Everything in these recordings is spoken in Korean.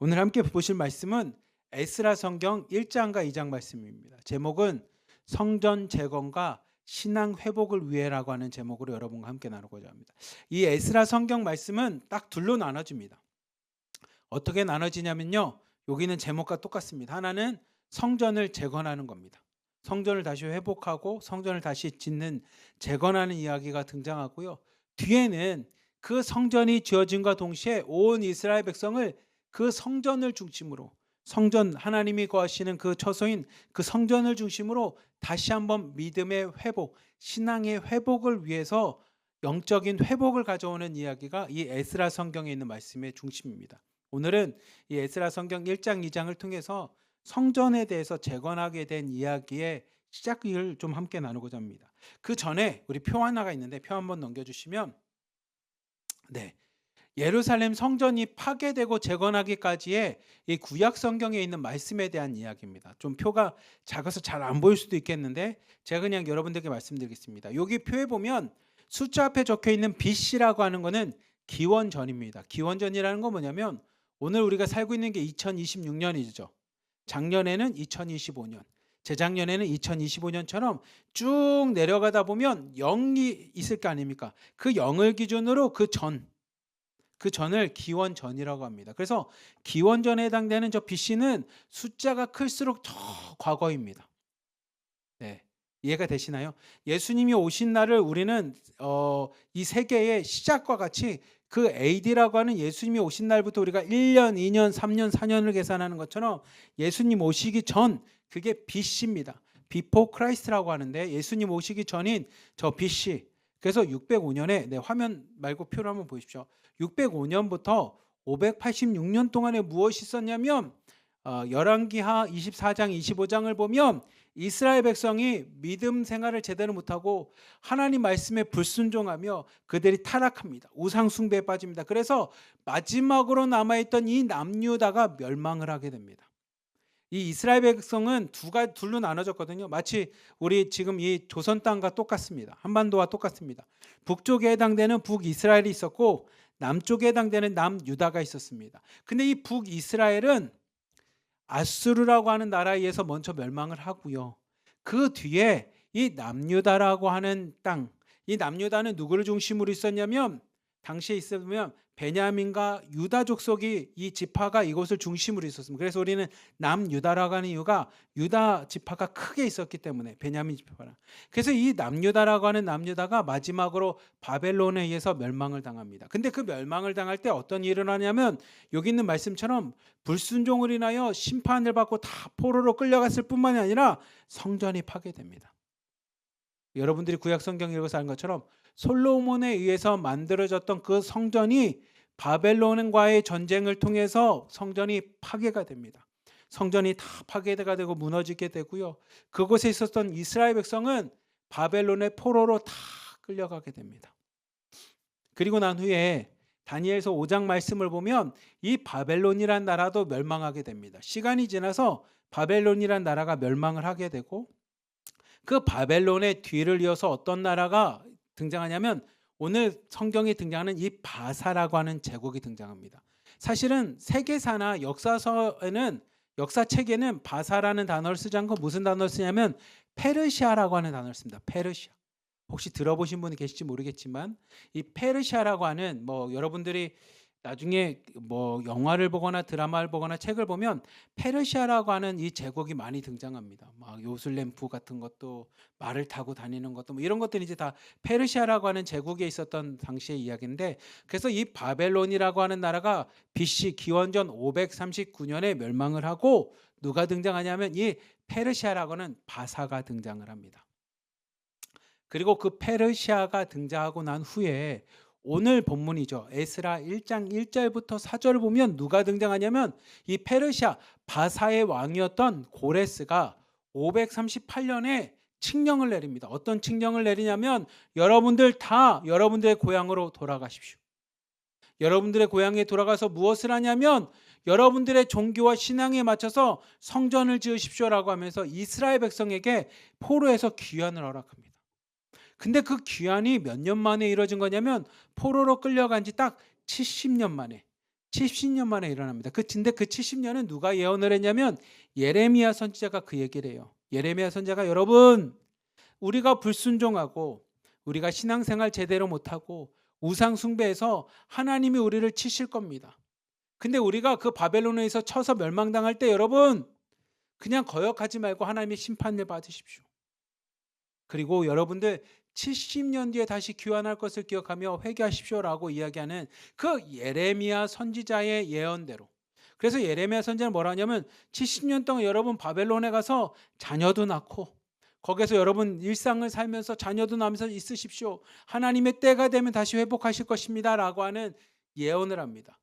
오늘 함께 보실 말씀은 에스라 성경 1장과 2장 말씀입니다. 제목은 성전 재건과 신앙 회복을 위해라고 하는 제목으로 여러분과 함께 나누고자 합니다. 이 에스라 성경 말씀은 딱 둘로 나눠집니다. 어떻게 나눠지냐면요. 여기는 제목과 똑같습니다. 하나는 성전을 재건하는 겁니다. 성전을 다시 회복하고 성전을 다시 짓는 재건하는 이야기가 등장하고요. 뒤에는 그 성전이 지어짐과 동시에 온 이스라엘 백성을 그 성전을 중심으로 성전 하나님이 거하시는 그 처소인 그 성전을 중심으로 다시 한번 믿음의 회복, 신앙의 회복을 위해서 영적인 회복을 가져오는 이야기가 이 에스라 성경에 있는 말씀의 중심입니다. 오늘은 이 에스라 성경 1장, 2장을 통해서 성전에 대해서 재건하게 된 이야기의 시작을 좀 함께 나누고자 합니다. 그 전에 우리 표 하나가 있는데 표 한번 넘겨주시면 네. 예루살렘 성전이 파괴되고 재건하기까지의 이 구약 성경에 있는 말씀에 대한 이야기입니다. 좀 표가 작아서 잘 안 보일 수도 있겠는데 제가 그냥 여러분들께 말씀드리겠습니다. 여기 표에 보면 숫자 앞에 적혀 있는 BC라고 하는 거는 기원전입니다. 기원전이라는 건 뭐냐면 오늘 우리가 살고 있는 게 2026년이죠. 작년에는 2025년, 재작년에는 2025년처럼 쭉 내려가다 보면 0이 있을 거 아닙니까? 그 0을 기준으로 그 전을 기원전이라고 합니다. 그래서 기원전에 해당되는 저 BC는 숫자가 클수록 더 과거입니다. 네. 이해가 되시나요? 예수님이 오신 날을 우리는 이 세계의 시작과 같이 그 AD라고 하는 예수님이 오신 날부터 우리가 1년, 2년, 3년, 4년을 계산하는 것처럼 예수님 오시기 전 그게 BC입니다. Before Christ라고 하는데 예수님 오시기 전인 저 BC. 그래서 605년에 화면 말고 표를 한번 보십시오. 605년부터 586년 동안에 무엇이 있었냐면 열왕기하 24장 25장을 보면 이스라엘 백성이 믿음 생활을 제대로 못하고 하나님 말씀에 불순종하며 그들이 타락합니다. 우상 숭배에 빠집니다. 그래서 마지막으로 남아있던 이 남유다가 멸망을 하게 됩니다. 이 이스라엘 백성은 둘로 나눠졌거든요. 마치 우리 지금 이 조선 땅과 똑같습니다. 한반도와 똑같습니다. 북쪽에 해당되는 북이스라엘이 있었고 남쪽에 해당되는 남유다가 있었습니다. 근데 이 북이스라엘은 아수르라고 하는 나라에 의해서 먼저 멸망을 하고요. 그 뒤에 이 남유다라고 하는 땅, 이 남유다는 누구를 중심으로 있었냐면 당시에 있으면 베냐민과 유다 족속이 이 지파가 이곳을 중심으로 있었습니다. 그래서 우리는 남유다라고 하는 이유가 유다 지파가 크게 있었기 때문에 베냐민 지파랑. 그래서 이 남유다라고 하는 남유다가 마지막으로 바벨론에 의해서 멸망을 당합니다. 근데 그 멸망을 당할 때 어떤 일이 일어나냐면 여기 있는 말씀처럼 불순종을 인하여 심판을 받고 다 포로로 끌려갔을 뿐만이 아니라 성전이 파괴됩니다. 여러분들이 구약 성경 읽어서 아는 것처럼 솔로몬에 의해서 만들어졌던 그 성전이 바벨론과의 전쟁을 통해서 성전이 파괴가 됩니다. 성전이 다 파괴가 되고 무너지게 되고요. 그곳에 있었던 이스라엘 백성은 바벨론의 포로로 다 끌려가게 됩니다. 그리고 난 후에 다니엘서 5장 말씀을 보면 이 바벨론이란 나라도 멸망하게 됩니다. 시간이 지나서 바벨론이란 나라가 멸망을 하게 되고 그 바벨론의 뒤를 이어서 어떤 나라가 등장하냐면 오늘 성경에 등장하는 이 바사라고 하는 제국이 등장합니다. 사실은 세계사나 역사서에는 역사책에는 바사라는 단어를 쓰지 않고 무슨 단어를 쓰냐면 페르시아라고 하는 단어를 씁니다. 페르시아. 혹시 들어보신 분이 계실지 모르겠지만 이 페르시아라고 하는 여러분들이 나중에 영화를 보거나 드라마를 보거나 책을 보면 페르시아라고 하는 이 제국이 많이 등장합니다. 막 요술램프 같은 것도 말을 타고 다니는 것도 이런 것들이 이제 다 페르시아라고 하는 제국에 있었던 당시의 이야기인데 그래서 이 바벨론이라고 하는 나라가 BC 기원전 539년에 멸망을 하고 누가 등장하냐면 이 페르시아라고 하는 바사가 등장을 합니다. 그리고 그 페르시아가 등장하고 난 후에 오늘 본문이죠. 에스라 1장 1절부터 4절을 보면 누가 등장하냐면 이 페르시아 바사의 왕이었던 고레스가 538년에 칙령을 내립니다. 어떤 칙령을 내리냐면 여러분들 다 여러분들의 고향으로 돌아가십시오. 여러분들의 고향에 돌아가서 무엇을 하냐면 여러분들의 종교와 신앙에 맞춰서 성전을 지으십시오라고 하면서 이스라엘 백성에게 포로에서 귀환을 허락합니다. 근데 그 귀환이 몇 년 만에 이루어진 거냐면 포로로 끌려간 지 딱 70년 만에 70년 만에 일어납니다. 근데 그 70년은 누가 예언을 했냐면 예레미야 선지자가 그 얘기를 해요. 예레미야 선지자가 여러분 우리가 불순종하고 우리가 신앙생활 제대로 못하고 우상 숭배해서 하나님이 우리를 치실 겁니다. 근데 우리가 그 바벨론에서 쳐서 멸망당할 때 여러분 그냥 거역하지 말고 하나님의 심판을 받으십시오. 그리고 여러분들 70년 뒤에 다시 귀환할 것을 기억하며 회개하십시오라고 이야기하는 그 예레미야 선지자의 예언대로. 그래서 예레미야 선지자는 뭐라 하냐면 70년 동안 여러분 바벨론에 가서 자녀도 낳고 거기서 여러분 일상을 살면서 자녀도 낳으면서 있으십시오. 하나님의 때가 되면 다시 회복하실 것입니다 라고 하는 예언을 합니다.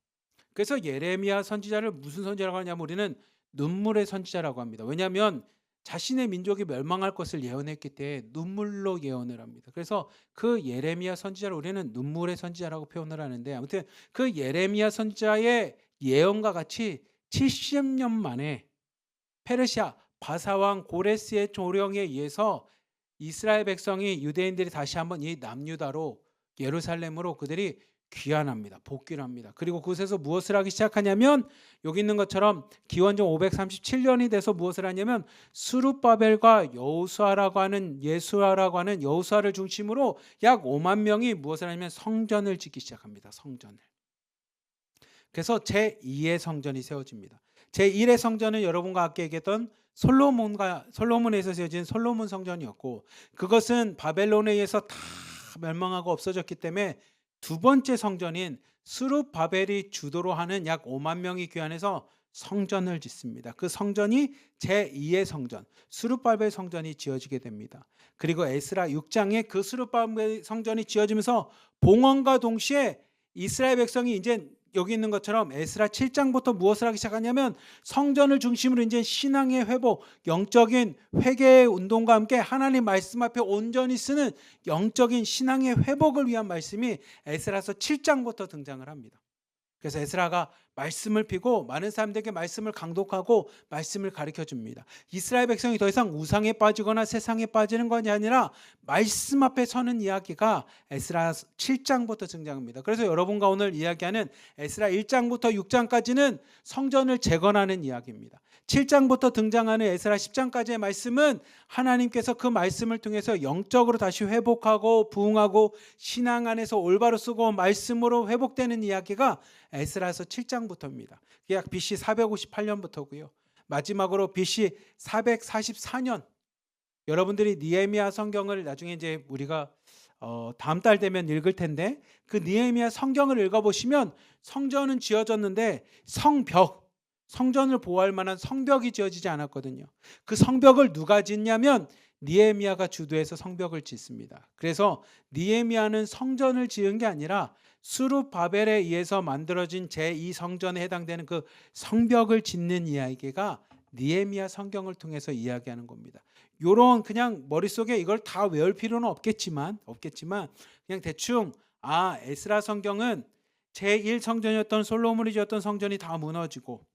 그래서 예레미야 선지자를 무슨 선지자라고 하냐면 우리는 눈물의 선지자라고 합니다. 왜냐하면 자신의 민족이 멸망할 것을 예언했기 때문에 눈물로 예언을 합니다. 그래서 그 예레미야 선지자를 우리는 눈물의 선지자라고 표현을 하는데 아무튼 그 예레미야 선지자의 예언과 같이 70년 만에 페르시아 바사왕 고레스의 조령에 의해서 이스라엘 백성이 유대인들이 다시 한번 이 남유다로 예루살렘으로 그들이 귀환합니다. 복귀를 합니다. 그리고 그곳에서 무엇을 하기 시작하냐면 여기 있는 것처럼 기원전 537년이 돼서 무엇을 하냐면 스룹바벨과 여호수아라고 하는 여호수아를 중심으로 약 5만 명이 무엇을 하냐면 성전을 짓기 시작합니다. 성전을. 그래서 제2의 성전이 세워집니다. 제1의 성전은 여러분과 아까 얘기했던 솔로몬에서 세워진 솔로몬 성전이었고 그것은 바벨론에 의해서 다 멸망하고 없어졌기 때문에 두 번째 성전인 스룹바벨이 주도로 하는 약 5만 명이 귀환해서 성전을 짓습니다. 그 성전이 제2의 성전, 스룹바벨 성전이 지어지게 됩니다. 그리고 에스라 6장에 그 스룹바벨 성전이 지어지면서 봉헌과 동시에 이스라엘 백성이 이제 여기 있는 것처럼 에스라 7장부터 무엇을 하기 시작하냐면 성전을 중심으로 이제 신앙의 회복, 영적인 회개의 운동과 함께 하나님 말씀 앞에 온전히 쓰는 영적인 신앙의 회복을 위한 말씀이 에스라서 7장부터 등장을 합니다. 그래서 에스라가 말씀을 피고 많은 사람들에게 말씀을 강독하고 말씀을 가르쳐 줍니다. 이스라엘 백성이 더 이상 우상에 빠지거나 세상에 빠지는 것이 아니라 말씀 앞에 서는 이야기가 에스라 7장부터 등장합니다. 그래서 여러분과 오늘 이야기하는 에스라 1장부터 6장까지는 성전을 재건하는 이야기입니다. 7장부터 등장하는 에스라 10장까지의 말씀은 하나님께서 그 말씀을 통해서 영적으로 다시 회복하고 부흥하고 신앙 안에서 올바로 쓰고 말씀으로 회복되는 이야기가 에스라서 7장부터입니다. 약 BC 458년부터고요. 마지막으로 BC 444년 여러분들이 니에미야 성경을 나중에 이제 우리가 다음 달 되면 읽을 텐데 그 니에미야 성경을 읽어보시면 성전은 지어졌는데 성전을 보호할 만한 성벽이 지어지지 않았거든요. 그 성벽을 누가 짓냐면 니에미야가 주도해서 성벽을 짓습니다. 그래서 니에미야는 성전을 지은 게 아니라 스룹바벨에 의해서 만들어진 제2성전에 해당되는 그 성벽을 짓는 이야기가 니에미야 성경을 통해서 이야기하는 겁니다. 요런 그냥 머릿속에 이걸 다 외울 필요는 없겠지만 그냥 대충 에스라 성경은 제1성전이었던 솔로몬이 지었던 성전이 다 무너지고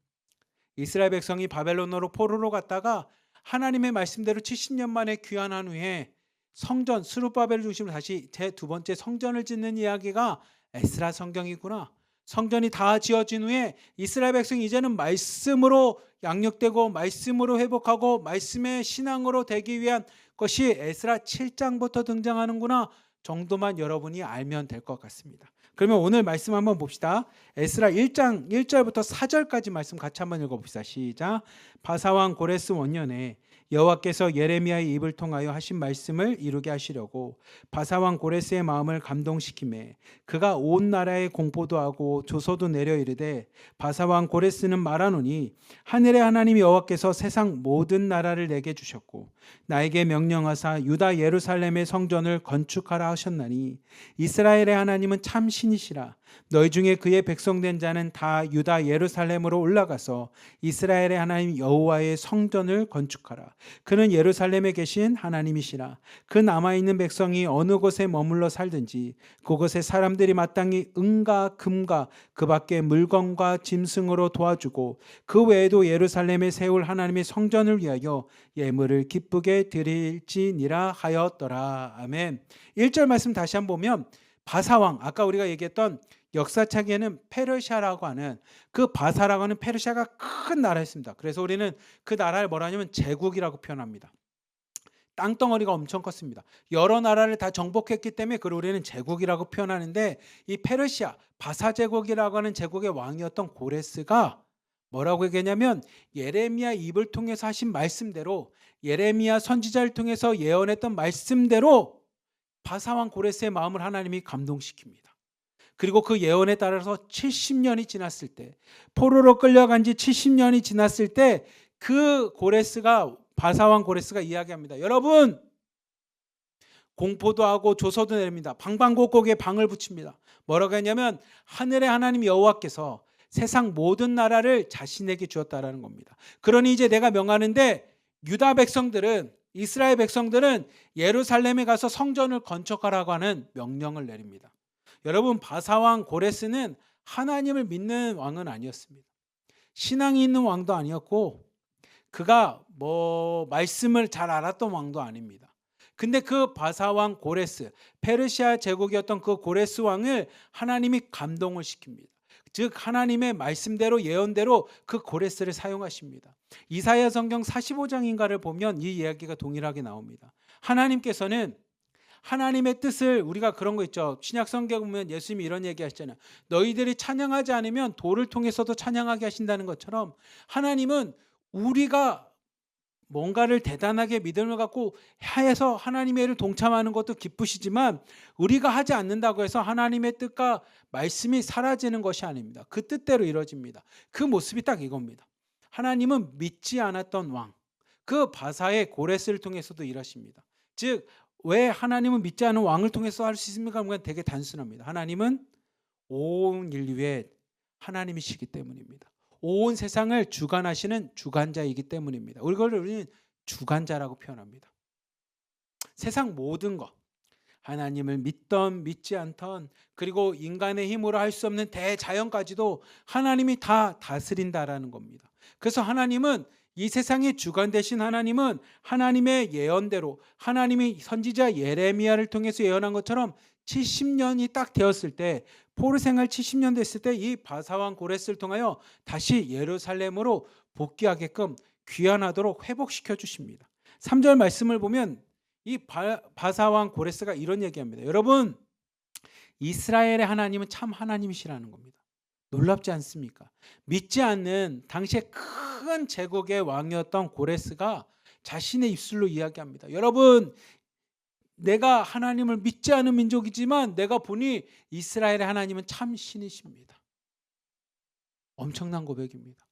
이스라엘 백성이 바벨론으로 포로로 갔다가 하나님의 말씀대로 70년 만에 귀환한 후에 성전 스룹바벨을 중심으로 다시 제 두 번째 성전을 짓는 이야기가 에스라 성경이구나. 성전이 다 지어진 후에 이스라엘 백성이 이제는 말씀으로 양육되고 말씀으로 회복하고 말씀의 신앙으로 되기 위한 것이 에스라 7장부터 등장하는구나 정도만 여러분이 알면 될 것 같습니다. 그러면 오늘 말씀 한번 봅시다. 에스라 1장 1절부터 4절까지 말씀 같이 한번 읽어봅시다. 시작. 바사왕 고레스 원년에 여호와께서 예레미야의 입을 통하여 하신 말씀을 이루게 하시려고 바사왕 고레스의 마음을 감동시키매 그가 온 나라에 공포도 하고 조서도 내려 이르되 바사왕 고레스는 말하노니 하늘의 하나님 여호와께서 세상 모든 나라를 내게 주셨고 나에게 명령하사 유다 예루살렘의 성전을 건축하라 하셨나니 이스라엘의 하나님은 참 신이시라. 너희 중에 그의 백성된 자는 다 유다 예루살렘으로 올라가서 이스라엘의 하나님 여호와의 성전을 건축하라. 그는 예루살렘에 계신 하나님이시라. 그 남아있는 백성이 어느 곳에 머물러 살든지 그곳에 사람들이 마땅히 은과 금과 그 밖에 물건과 짐승으로 도와주고 그 외에도 예루살렘에 세울 하나님의 성전을 위하여 예물을 기쁘게 드릴지니라 하였더라. 아멘. 1절 말씀 다시 한번 보면 바사왕 아까 우리가 얘기했던 역사책에는 페르시아라고 하는 그 바사라고 하는 페르시아가 큰 나라였습니다. 그래서 우리는 그 나라를 뭐라 하냐면 제국이라고 표현합니다. 땅덩어리가 엄청 컸습니다. 여러 나라를 다 정복했기 때문에 그걸 우리는 제국이라고 표현하는데, 이 페르시아 바사 제국이라고 하는 제국의 왕이었던 고레스가 뭐라고 얘기했냐면, 예레미야 입을 통해서 하신 말씀대로, 예레미야 선지자를 통해서 예언했던 말씀대로 바사왕 고레스의 마음을 하나님이 감동시킵니다. 그리고 그 예언에 따라서 70년이 지났을 때, 포로로 끌려간 지 70년이 지났을 때 그 고레스가, 바사왕 고레스가 이야기합니다. 여러분, 공포도 하고 조서도 내립니다. 방방곡곡에 방을 붙입니다. 뭐라고 했냐면, 하늘의 하나님 여호와께서 세상 모든 나라를 자신에게 주었다라는 겁니다. 그러니 이제 내가 명하는데, 유다 백성들은, 이스라엘 백성들은 예루살렘에 가서 성전을 건축하라고 하는 명령을 내립니다. 여러분, 바사왕 고레스는 하나님을 믿는 왕은 아니었습니다. 신앙이 있는 왕도 아니었고, 그가 말씀을 잘 알았던 왕도 아닙니다. 근데 그 바사왕 고레스, 페르시아 제국이었던 그 고레스 왕을 하나님이 감동을 시킵니다. 즉 하나님의 말씀대로, 예언대로 그 고레스를 사용하십니다. 이사야 성경 45장인가를 보면 이 이야기가 동일하게 나옵니다. 하나님께서는 하나님의 뜻을, 우리가 그런 거 있죠. 신약 성경 보면 예수님이 이런 얘기 하시잖아요. 너희들이 찬양하지 않으면 돌을 통해서도 찬양하게 하신다는 것처럼, 하나님은 우리가 뭔가를 대단하게 믿음을 갖고 해서 하나님의 일을 동참하는 것도 기쁘시지만, 우리가 하지 않는다고 해서 하나님의 뜻과 말씀이 사라지는 것이 아닙니다. 그 뜻대로 이루어집니다. 그 모습이 딱 이겁니다. 하나님은 믿지 않았던 왕, 그 바사의 고레스를 통해서도 일하십니다. 즉, 왜 하나님은 믿지 않은 왕을 통해서 할 수 있습니까? 그건 되게 단순합니다. 하나님은 온 인류의 하나님이시기 때문입니다. 온 세상을 주관하시는 주관자이기 때문입니다. 우리는 주관자라고 표현합니다. 세상 모든 것, 하나님을 믿던 믿지 않던, 그리고 인간의 힘으로 할 수 없는 대자연까지도 하나님이 다 다스린다라는 겁니다. 그래서 하나님은, 이 세상의 주관 되신 하나님은 하나님의 예언대로, 하나님이 선지자 예레미야를 통해서 예언한 것처럼 70년이 딱 되었을 때, 포로 생활 70년 됐을 때 이 바사왕 고레스를 통하여 다시 예루살렘으로 복귀하게끔 귀환하도록 회복시켜 주십니다. 3절 말씀을 보면 이 바사왕 고레스가 이런 얘기합니다. 여러분, 이스라엘의 하나님은 참 하나님이시라는 겁니다. 놀랍지 않습니까? 믿지 않는 당시에 큰 제국의 왕이었던 고레스가 자신의 입술로 이야기합니다. 여러분, 내가 하나님을 믿지 않은 민족이지만 내가 보니 이스라엘의 하나님은 참 신이십니다. 엄청난 고백입니다.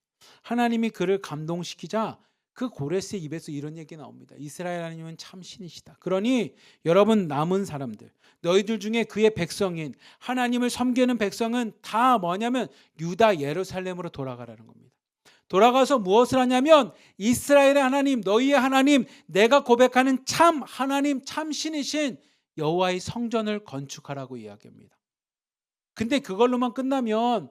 하나님이 그를 감동시키자 그 고레스의 입에서 이런 얘기 나옵니다. 이스라엘 하나님은 참 신이시다. 그러니 여러분, 남은 사람들, 너희들 중에 그의 백성인, 하나님을 섬기는 백성은 다 뭐냐면 유다 예루살렘으로 돌아가라는 겁니다. 돌아가서 무엇을 하냐면, 이스라엘의 하나님, 너희의 하나님, 내가 고백하는 참 하나님, 참 신이신 여호와의 성전을 건축하라고 이야기합니다. 근데 그걸로만 끝나면,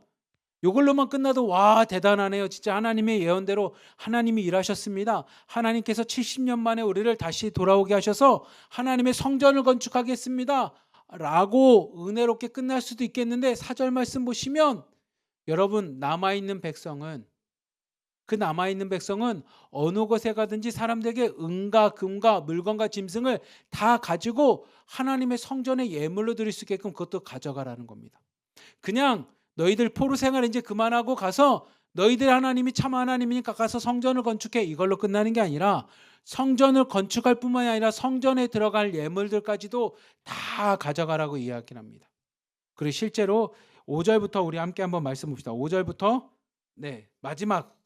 이걸로만 끝나도 와, 대단하네요. 진짜 하나님의 예언대로 하나님이 일하셨습니다. 하나님께서 70년 만에 우리를 다시 돌아오게 하셔서 하나님의 성전을 건축하겠습니다 라고 은혜롭게 끝날 수도 있겠는데, 4절 말씀 보시면 여러분, 남아있는 백성은, 그 남아있는 백성은 어느 곳에 가든지 사람들에게 은과 금과 물건과 짐승을 다 가지고 하나님의 성전에 예물로 드릴 수 있게끔 그것도 가져가라는 겁니다. 그냥 너희들 포로 생활 이제 그만하고 가서 너희들 하나님이 참 하나님이니까 가서 성전을 건축해, 이걸로 끝나는 게 아니라 성전을 건축할 뿐만이 아니라 성전에 들어갈 예물들까지도 다 가져가라고 이야기를 합니다. 그리고 실제로 5절부터 우리 함께 한번 말씀 봅시다. 5절부터 마지막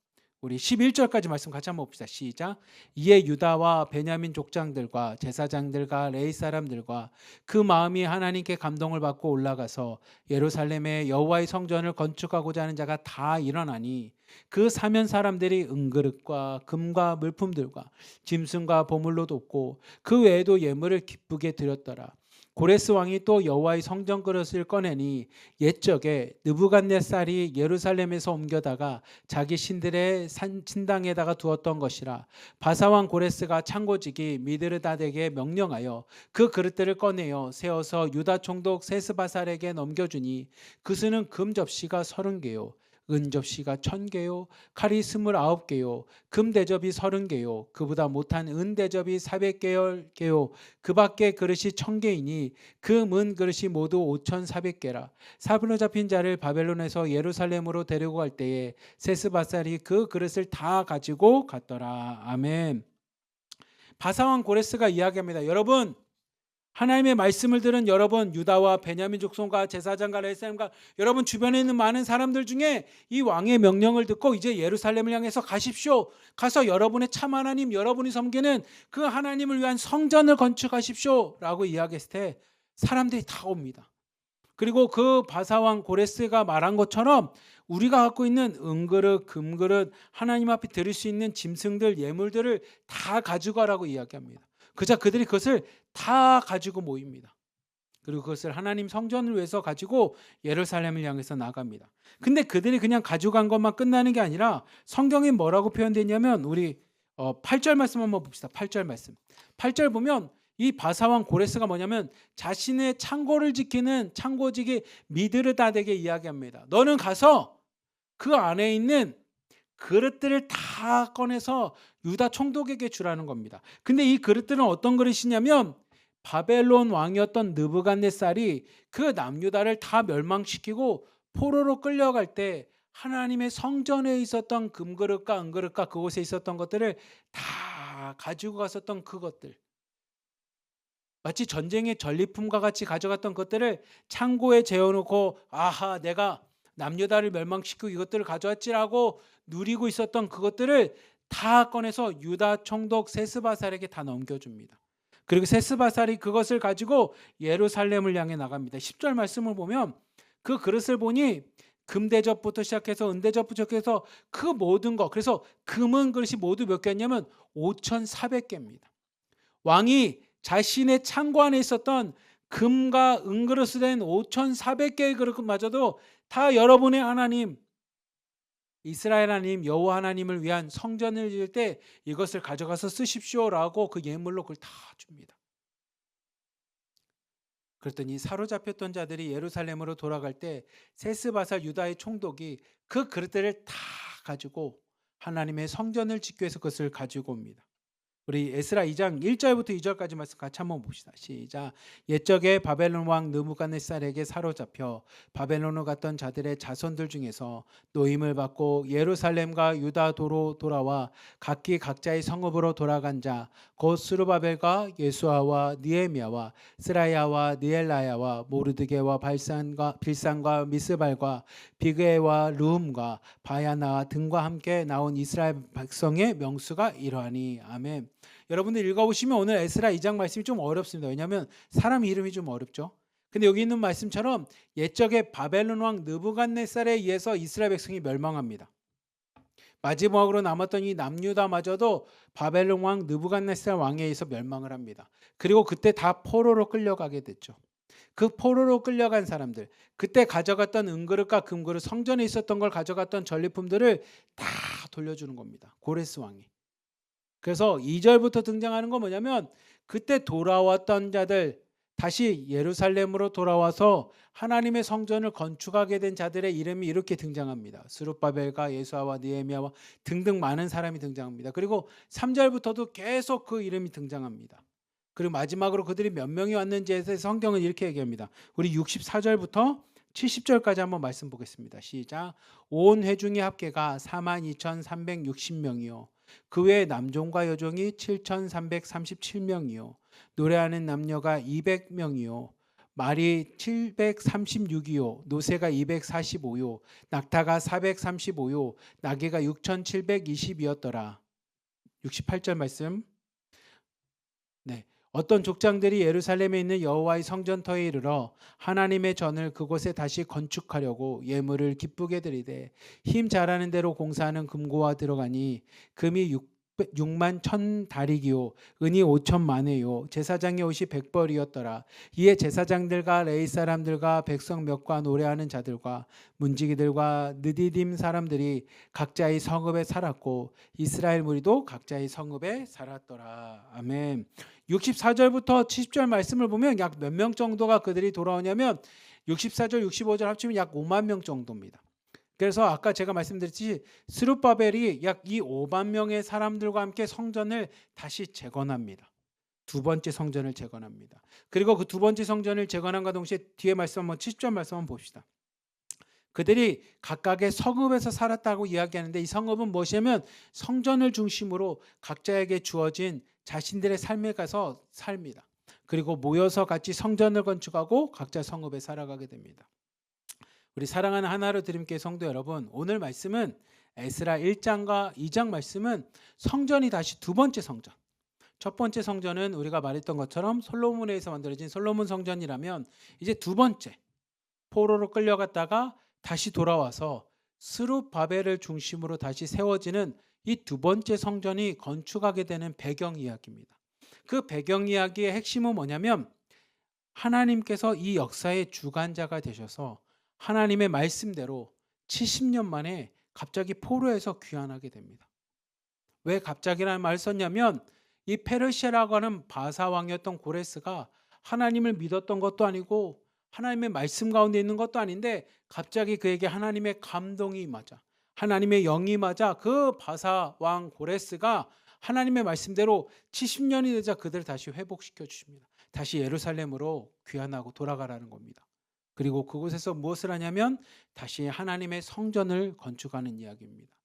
우리 11절까지 말씀 같이 한번 봅시다. 시작. 이에 유다와 베냐민 족장들과 제사장들과 레위 사람들과 그 마음이 하나님께 감동을 받고 올라가서 예루살렘에 여호와의 성전을 건축하고자 하는 자가 다 일어나니, 그 사면 사람들이 은그릇과 금과 물품들과 짐승과 보물로 돕고 그 외에도 예물을 기쁘게 드렸더라. 고레스 왕이 또 여호와의 성전 그릇을 꺼내니 옛적에 느부갓네살이 예루살렘에서 옮겨다가 자기 신들의 신당에다가 두었던 것이라. 바사 왕 고레스가 창고지기 미드르닷에게 명령하여 그 그릇들을 꺼내어 세워서 유다 총독 세스바살에게 넘겨주니 그 수는 금 접시가 30개요 은 접시가 1000개요 칼이 29개요 금 대접이 30개요 그보다 못한 은 대접이 400개요 그 밖에 그릇이 1000개이니 그 은 그릇이 모두 5400개라. 사로잡힌 잡힌 자를 바벨론에서 예루살렘으로 데리고 갈 때에 세스바살이 그 그릇을 다 가지고 갔더라. 아멘. 바사왕 고레스가 이야기합니다. 여러분, 하나님의 말씀을 들은 여러분, 유다와 베냐민 족속과 제사장과 레살렘과 여러분 주변에 있는 많은 사람들 중에 이 왕의 명령을 듣고 이제 예루살렘을 향해서 가십시오. 가서 여러분의 참 하나님, 여러분이 섬기는 그 하나님을 위한 성전을 건축하십시오 라고 이야기했을 때 사람들이 다 옵니다. 그리고 그 바사왕 고레스가 말한 것처럼 우리가 갖고 있는 은그릇, 금그릇, 하나님 앞에 드릴 수 있는 짐승들, 예물들을 다 가져가라고 이야기합니다. 그자 그들이 그것을 다 가지고 모입니다. 그리고 그것을 하나님 성전을 위해서 가지고 예루살렘을 향해서 나갑니다. 근데 그들이 그냥 가져간 것만 끝나는 게 아니라 성경에 뭐라고 표현되냐면 우리 8절 말씀 한번 봅시다. 8절 말씀. 8절 보면 이 바사왕 고레스가 뭐냐면 자신의 창고를 지키는 창고직이 미드르닷에게 이야기합니다. 너는 가서 그 안에 있는 그릇들을 다 꺼내서 유다 총독에게 주라는 겁니다. 근데 이 그릇들은 어떤 그릇이냐면 바벨론 왕이었던 느부갓네살이 그 남유다를 다 멸망시키고 포로로 끌려갈 때 하나님의 성전에 있었던 금그릇과 은그릇과 그곳에 있었던 것들을 다 가지고 갔었던 그것들, 마치 전쟁의 전리품과 같이 가져갔던 것들을 창고에 재워놓고 아하 내가 남유다를 멸망시키고 이것들을 가져왔지라고 누리고 있었던 그것들을 다 꺼내서 유다 총독 세스바살에게 다 넘겨줍니다. 그리고 세스바살이 그것을 가지고 예루살렘을 향해 나갑니다. 10절 말씀을 보면 그 그릇을 보니 금대접부터 시작해서 은대접부터 시작해서 그 모든 것, 그래서 금은 그릇이 모두 몇 개였냐면 5400개입니다. 왕이 자신의 창고 안에 있었던 금과 은그릇으로 된 5400개의 그릇마저도 다 여러분의 하나님, 이스라엘 하나님, 여호와 하나님을 위한 성전을 지을 때 이것을 가져가서 쓰십시오라고 그 예물로 그걸 다 줍니다. 그랬더니 사로잡혔던 자들이 예루살렘으로 돌아갈 때 세스바살 유다의 총독이 그 그릇들을 다 가지고 하나님의 성전을 짓기 위해서 그것을 가지고 옵니다. 우리 에스라 2장 1절부터 2절까지 말씀 같이 한번 봅시다. 시작. 옛적에 바벨론 왕 느부갓네살에게 사로잡혀 바벨론으로 갔던 자들의 자손들 중에서 노임을 받고 예루살렘과 유다도로 돌아와 각기 각자의 성읍으로 돌아간 자 곧 스루바벨과 예수아와 느헤미야와 스라야와 느엘라야와 모르드게와 빌산과 미스발과 비그에와 르훔과 바야나 등과 함께 나온 이스라엘 백성의 명수가 이러하니. 아멘. 여러분들 읽어보시면 오늘 에스라 2장 말씀이 좀 어렵습니다. 왜냐하면 사람 이름이 좀 어렵죠. 근데 여기 있는 말씀처럼 옛적에 바벨론 왕 느부갓네살에 의해서 이스라엘 백성이 멸망합니다. 마지막으로 남았던 이 남유다마저도 바벨론 왕 느부갓네살 왕에 의해서 멸망을 합니다. 그리고 그때 다 포로로 끌려가게 됐죠. 그 포로로 끌려간 사람들, 그때 가져갔던 은그릇과 금그릇, 성전에 있었던 걸 가져갔던 전리품들을 다 돌려주는 겁니다. 고레스 왕이. 그래서 2절부터 등장하는 건 뭐냐면 그때 돌아왔던 자들, 다시 예루살렘으로 돌아와서 하나님의 성전을 건축하게 된 자들의 이름이 이렇게 등장합니다. 스룹바벨과 예수아와 느헤미야와 등등 많은 사람이 등장합니다. 그리고 3절부터도 계속 그 이름이 등장합니다. 그리고 마지막으로 그들이 몇 명이 왔는지에 대해서 성경은 이렇게 얘기합니다. 우리 64절부터 70절까지 한번 말씀 보겠습니다. 시작. 온 회중의 합계가 42,360명이요 그 외에 남종과 여종이 7,337명이요 노래하는 남녀가 200명이요 말이 736이요 노새가 245요 낙타가 435요 나귀가 6,720이었더라. 68절 말씀. 네. 어떤 족장들이 예루살렘에 있는 여호와의 성전터에 이르러 하나님의 전을 그곳에 다시 건축하려고 예물을 기쁘게 드리되 힘 잘하는 대로 공사하는 금고와 들어가니 금이 6만 1,000다리기요 은이 5천만회요 제사장의 옷이 100벌이었더라. 이에 제사장들과 레위 사람들과 백성 몇과 노래하는 자들과 문지기들과 느디딤 사람들이 각자의 성읍에 살았고 이스라엘 무리도 각자의 성읍에 살았더라. 아멘. 64절부터 70절 말씀을 보면 약 몇 명 정도가 그들이 돌아오냐면 64절 65절 합치면 약 5만 명 정도입니다. 그래서 아까 제가 말씀드렸듯이 스룹바벨이 약 이 5만 명의 사람들과 함께 성전을 다시 재건합니다. 두 번째 성전을 재건합니다. 그리고 그 두 번째 성전을 재건함과 동시에 뒤에 말씀 한번 70절 말씀 한번 봅시다. 그들이 각각의 성읍에서 살았다고 이야기하는데 이 성읍은 무엇이냐면 성전을 중심으로 각자에게 주어진 자신들의 삶에 가서 삽니다. 그리고 모여서 같이 성전을 건축하고 각자 성읍에 살아가게 됩니다. 우리 사랑하는 하나로 드림교회 성도 여러분, 오늘 말씀은 에스라 1장과 2장 말씀은 성전이 다시 두 번째 성전. 첫 번째 성전은 우리가 말했던 것처럼 솔로몬에 의해서 만들어진 솔로몬 성전이라면 이제 두 번째 포로로 끌려갔다가 다시 돌아와서 스룹바벨을 중심으로 다시 세워지는 이 두 번째 성전이 건축하게 되는 배경 이야기입니다. 그 배경 이야기의 핵심은 뭐냐면 하나님께서 이 역사의 주관자가 되셔서 하나님의 말씀대로 70년 만에 갑자기 포로에서 귀환하게 됩니다. 왜 갑자기라는 말을 썼냐면 이 페르시아라고 하는 바사 왕이었던 고레스가 하나님을 믿었던 것도 아니고 하나님의 말씀 가운데 있는 것도 아닌데 갑자기 그에게 하나님의 감동이 임하자 하나님의 영이 임하자 그 바사 왕 고레스가 하나님의 말씀대로 70년이 되자 그들을 다시 회복시켜 주십니다. 다시 예루살렘으로 귀환하고 돌아가라는 겁니다. 그리고 그곳에서 무엇을 하냐면 다시 하나님의 성전을 건축하는 이야기입니다.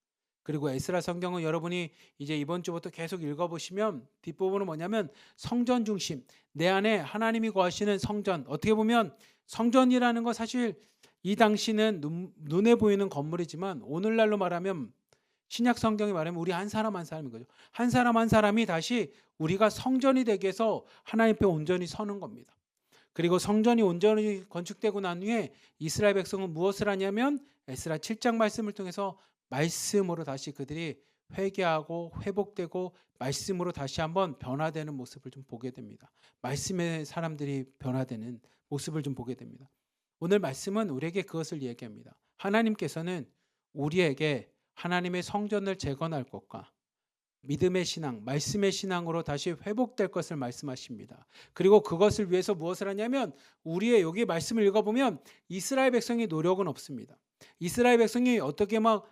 그리고 에스라 성경은 여러분이 이제 이번 주부터 계속 읽어보시면 뒷부분은 뭐냐면 성전 중심, 내 안에 하나님이 거하시는 성전. 어떻게 보면 성전이라는 거 사실 이 당시는 눈에 보이는 건물이지만 오늘날로 말하면 신약 성경이 말하면 우리 한 사람 한 사람인 거죠. 한 사람 한 사람이 다시 우리가 성전이 되기 위해서 하나님 앞에 온전히 서는 겁니다. 그리고 성전이 온전히 건축되고 난 후에 이스라엘 백성은 무엇을 하냐면 에스라 7장 말씀을 통해서 말씀으로 다시 그들이 회개하고 회복되고 말씀으로 다시 한번 변화되는 모습을 좀 보게 됩니다. 말씀의 사람들이 변화되는 모습을 좀 보게 됩니다. 오늘 말씀은 우리에게 그것을 얘기합니다. 하나님께서는 우리에게 하나님의 성전을 재건할 것과 믿음의 신앙, 말씀의 신앙으로 다시 회복될 것을 말씀하십니다. 그리고 그것을 위해서 무엇을 하냐면 우리의 여기 말씀을 읽어보면 이스라엘 백성의 노력은 없습니다. 이스라엘 백성이 어떻게 막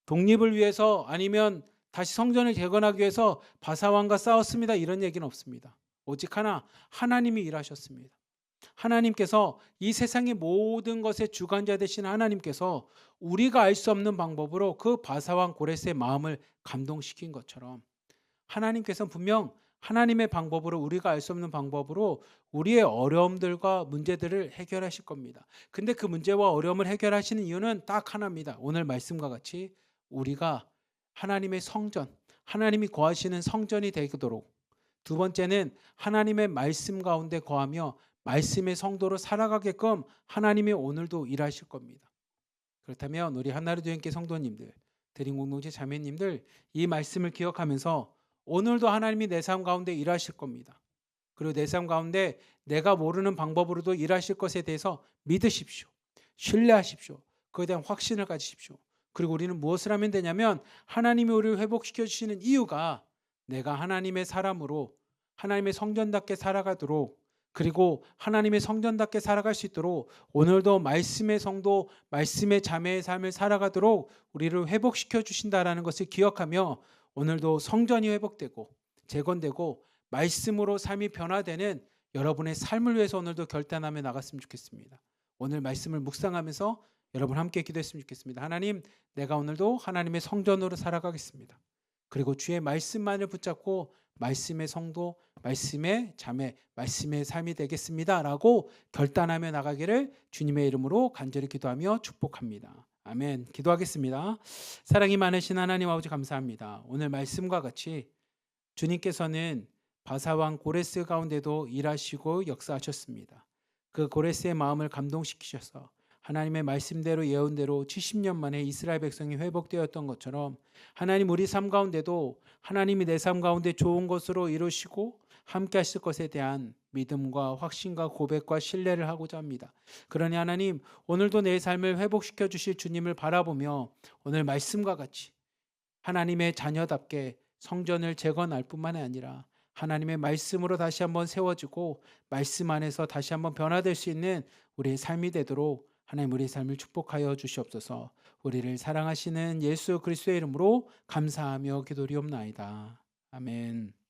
독립을 위해서 아니면 다시 성전을 재건하기 위해서 바사왕과 싸웠습니다. 이런 얘기는 없습니다. 오직 하나, 하나님이 일하셨습니다. 하나님께서 이 세상의 모든 것의 주관자 되신 하나님께서 우리가 알 수 없는 방법으로 그 바사왕 고레스의 마음을 감동시킨 것처럼 하나님께서는 분명 하나님의 방법으로 우리가 알 수 없는 방법으로 우리의 어려움들과 문제들을 해결하실 겁니다. 근데 그 문제와 어려움을 해결하시는 이유는 딱 하나입니다. 오늘 말씀과 같이 우리가 하나님의 성전, 하나님이 거하시는 성전이 되도록 두 번째는 하나님의 말씀 가운데 거하며 말씀의 성도로 살아가게끔 하나님이 오늘도 일하실 겁니다. 그렇다면 우리 하나로 교회 성도님들, 대림공동체 자매님들 이 말씀을 기억하면서 오늘도 하나님이 내 삶 가운데 일하실 겁니다. 그리고 내 삶 가운데 내가 모르는 방법으로도 일하실 것에 대해서 믿으십시오. 신뢰하십시오. 그에 대한 확신을 가지십시오. 그리고 우리는 무엇을 하면 되냐면 하나님이 우리를 회복시켜 주시는 이유가 내가 하나님의 사람으로 하나님의 성전답게 살아가도록 그리고 하나님의 성전답게 살아갈 수 있도록 오늘도 말씀의 성도, 말씀의 자매의 삶을 살아가도록 우리를 회복시켜 주신다라는 것을 기억하며 오늘도 성전이 회복되고 재건되고 말씀으로 삶이 변화되는 여러분의 삶을 위해서 오늘도 결단하며 나갔으면 좋겠습니다. 오늘 말씀을 묵상하면서 여러분 함께 기도했으면 좋겠습니다. 하나님, 내가 오늘도 하나님의 성전으로 살아가겠습니다. 그리고 주의 말씀만을 붙잡고 말씀의 성도, 말씀의 자매, 말씀의 삶이 되겠습니다 라고 결단하며 나가기를 주님의 이름으로 간절히 기도하며 축복합니다. 아멘. 기도하겠습니다. 사랑이 많으신 하나님 아버지 감사합니다. 오늘 말씀과 같이 주님께서는 바사왕 고레스 가운데도 일하시고 역사하셨습니다. 그 고레스의 마음을 감동시키셔서 하나님의 말씀대로 예언대로 70년 만에 이스라엘 백성이 회복되었던 것처럼 하나님 우리 삶 가운데도 하나님이 내 삶 가운데 좋은 것으로 이루시고 함께 하실 것에 대한 믿음과 확신과 고백과 신뢰를 하고자 합니다. 그러니 하나님 오늘도 내 삶을 회복시켜 주실 주님을 바라보며 오늘 말씀과 같이 하나님의 자녀답게 성전을 재건할 뿐만 아니라 하나님의 말씀으로 다시 한번 세워지고 말씀 안에서 다시 한번 변화될 수 있는 우리의 삶이 되도록 하나님 우리의 삶을 축복하여 주시옵소서. 우리를 사랑하시는 예수 그리스도의 이름으로 감사하며 기도리옵나이다. 아멘.